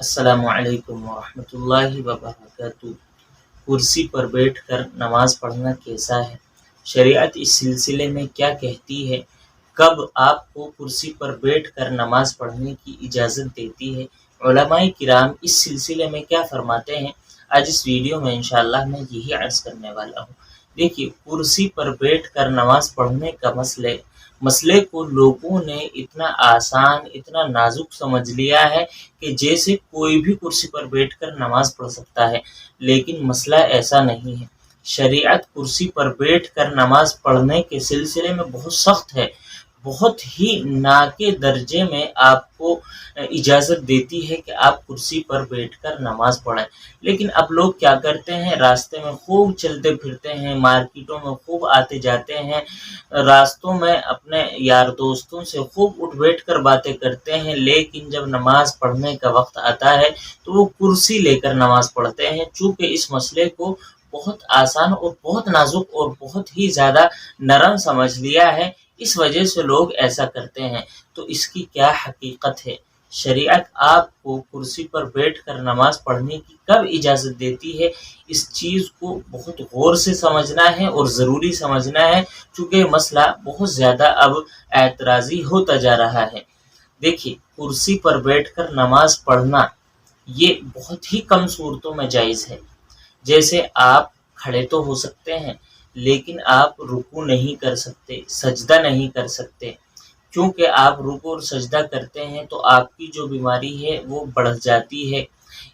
السلام علیکم ورحمۃ اللہ وبرکاتہ۔ کرسی پر بیٹھ کر نماز پڑھنا کیسا ہے؟ شریعت اس سلسلے میں کیا کہتی ہے؟ کب آپ کو کرسی پر بیٹھ کر نماز پڑھنے کی اجازت دیتی ہے؟ علماء کرام اس سلسلے میں کیا فرماتے ہیں؟ آج اس ویڈیو میں انشاءاللہ میں یہی عرض کرنے والا ہوں۔ دیکھیے، کرسی پر بیٹھ کر نماز پڑھنے کا مسئلے کو لوگوں نے اتنا آسان، اتنا نازک سمجھ لیا ہے کہ جیسے کوئی بھی کرسی پر بیٹھ کر نماز پڑھ سکتا ہے، لیکن مسئلہ ایسا نہیں ہے۔ شریعت کرسی پر بیٹھ کر نماز پڑھنے کے سلسلے میں بہت سخت ہے، بہت ہی نا کے درجے میں آپ کو اجازت دیتی ہے کہ آپ کرسی پر بیٹھ کر نماز پڑھیں۔ لیکن اب لوگ کیا کرتے ہیں؟ راستے میں خوب چلتے پھرتے ہیں، مارکیٹوں میں خوب آتے جاتے ہیں، راستوں میں اپنے یار دوستوں سے خوب اٹھ بیٹھ کر باتیں کرتے ہیں، لیکن جب نماز پڑھنے کا وقت آتا ہے تو وہ کرسی لے کر نماز پڑھتے ہیں۔ چونکہ اس مسئلے کو بہت آسان اور بہت نازک اور بہت ہی زیادہ نرم سمجھ لیا ہے، اس وجہ سے لوگ ایسا کرتے ہیں۔ تو اس کی کیا حقیقت ہے؟ شریعت آپ کو کرسی پر بیٹھ کر نماز پڑھنے کی کب اجازت دیتی ہے؟ اس چیز کو بہت غور سے سمجھنا ہے اور ضروری سمجھنا ہے، چونکہ مسئلہ بہت زیادہ اب اعتراضی ہوتا جا رہا ہے۔ دیکھیے، کرسی پر بیٹھ کر نماز پڑھنا یہ بہت ہی کم صورتوں میں جائز ہے۔ جیسے آپ کھڑے تو ہو سکتے ہیں، لیکن آپ رکوع نہیں کر سکتے، سجدہ نہیں کر سکتے۔ کیونکہ آپ رکوع اور سجدہ کرتے ہیں تو آپ کی جو بیماری ہے وہ بڑھ جاتی ہے،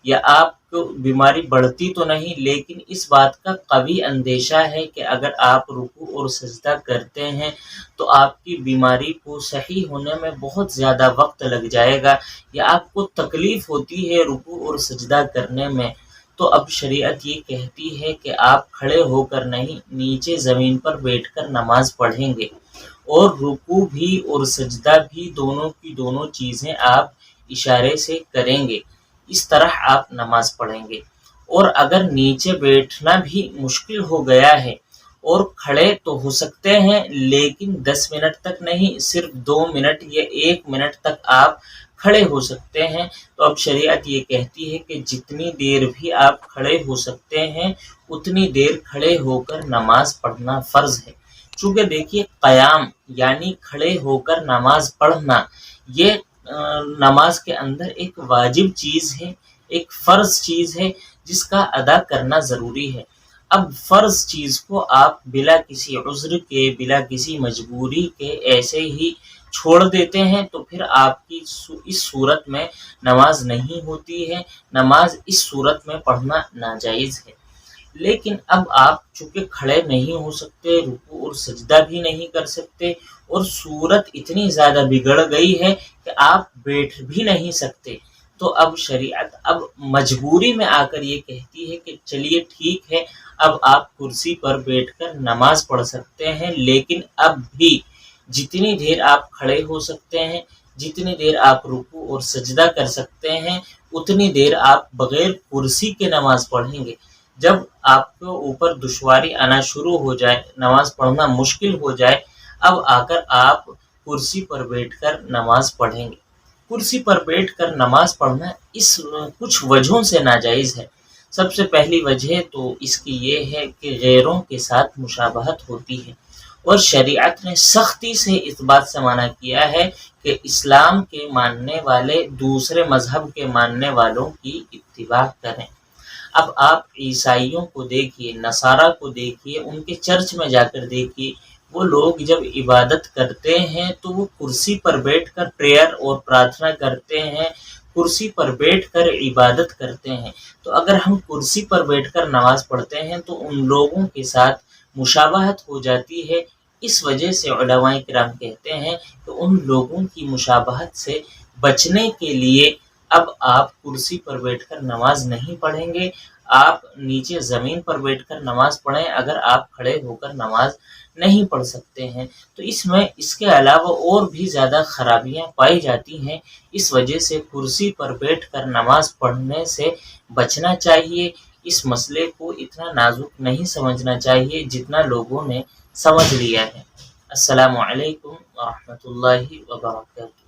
یا آپ کو بیماری بڑھتی تو نہیں، لیکن اس بات کا قوی اندیشہ ہے کہ اگر آپ رکوع اور سجدہ کرتے ہیں تو آپ کی بیماری کو صحیح ہونے میں بہت زیادہ وقت لگ جائے گا، یا آپ کو تکلیف ہوتی ہے رکوع اور سجدہ کرنے میں۔ تو اب شریعت یہ کہتی ہے کہ آپ کھڑے ہو کر نہیں، نیچے زمین پر بیٹھ کر نماز پڑھیں گے، اور رکوع بھی اور سجدہ بھی دونوں کی دونوں چیزیں آپ اشارے سے کریں گے۔ اس طرح آپ نماز پڑھیں گے۔ اور اگر نیچے بیٹھنا بھی مشکل ہو گیا ہے اور کھڑے تو ہو سکتے ہیں، لیکن 10 منٹ تک نہیں، صرف 2 منٹ یا 1 منٹ تک آپ کھڑے ہو سکتے ہیں، تو اب شریعت یہ کہتی ہے کہ جتنی دیر بھی آپ کھڑے ہو سکتے ہیں اتنی دیر کھڑے ہو کر نماز پڑھنا فرض ہے۔ چونکہ دیکھیے، قیام یعنی کھڑے ہو کر نماز پڑھنا، یہ نماز کے اندر ایک واجب چیز ہے، ایک فرض چیز ہے جس کا ادا کرنا ضروری ہے۔ اب فرض چیز کو آپ بلا کسی عذر کے، بلا کسی مجبوری کے ایسے ہی چھوڑ دیتے ہیں تو پھر آپ کی اس صورت میں نماز نہیں ہوتی ہے، نماز اس صورت میں پڑھنا ناجائز ہے۔ لیکن اب آپ چونکہ کھڑے نہیں ہو سکتے، رکوع اور سجدہ بھی نہیں کر سکتے، اور صورت اتنی زیادہ بگڑ گئی ہے کہ آپ بیٹھ بھی نہیں سکتے، تو اب شریعت اب مجبوری میں آ کر یہ کہتی ہے کہ چلیے ٹھیک ہے، اب آپ کرسی پر بیٹھ کر نماز پڑھ سکتے ہیں، لیکن اب بھی جتنی دیر آپ کھڑے ہو سکتے ہیں، جتنی دیر آپ رکوع اور سجدہ کر سکتے ہیں، اتنی دیر آپ بغیر کرسی کے نماز پڑھیں گے۔ جب آپ کو اوپر دشواری آنا شروع ہو جائے، نماز پڑھنا مشکل ہو جائے، اب آ کر آپ کرسی پر بیٹھ کر نماز پڑھیں گے۔ کرسی پر بیٹھ کر نماز پڑھنا اس کچھ وجہوں سے ناجائز ہے۔ سب سے پہلی وجہ تو اس کی یہ ہے کہ غیروں کے ساتھ مشابہت ہوتی ہے، اور شریعت نے سختی سے اس بات سے منع کیا ہے کہ اسلام کے ماننے والے دوسرے مذہب کے ماننے والوں کی اتباع کریں۔ اب آپ عیسائیوں کو دیکھیے، نصارہ کو دیکھیے، ان کے چرچ میں جا کر دیکھیے، وہ لوگ جب عبادت کرتے ہیں تو وہ کرسی پر بیٹھ کر پریئر اور پرارتھنا کرتے ہیں، کرسی پر بیٹھ کر عبادت کرتے ہیں۔ تو اگر ہم کرسی پر بیٹھ کر نماز پڑھتے ہیں تو ان لوگوں کے ساتھ مشابہت ہو جاتی ہے۔ اس وجہ سے علماء کرام کہتے ہیں کہ ان لوگوں کی مشابہت سے بچنے کے لیے اب آپ کرسی پر بیٹھ کر نماز نہیں پڑھیں گے، آپ نیچے زمین پر بیٹھ کر نماز پڑھیں اگر آپ کھڑے ہو کر نماز نہیں پڑھ سکتے ہیں۔ تو اس کے علاوہ اور بھی زیادہ خرابیاں پائی جاتی ہیں، اس وجہ سے کرسی پر بیٹھ کر نماز پڑھنے سے بچنا چاہیے۔ اس مسئلے کو اتنا نازک نہیں سمجھنا چاہیے جتنا لوگوں نے سمجھ لیا ہے۔ السلام علیکم ورحمۃ اللہ وبرکاتہ۔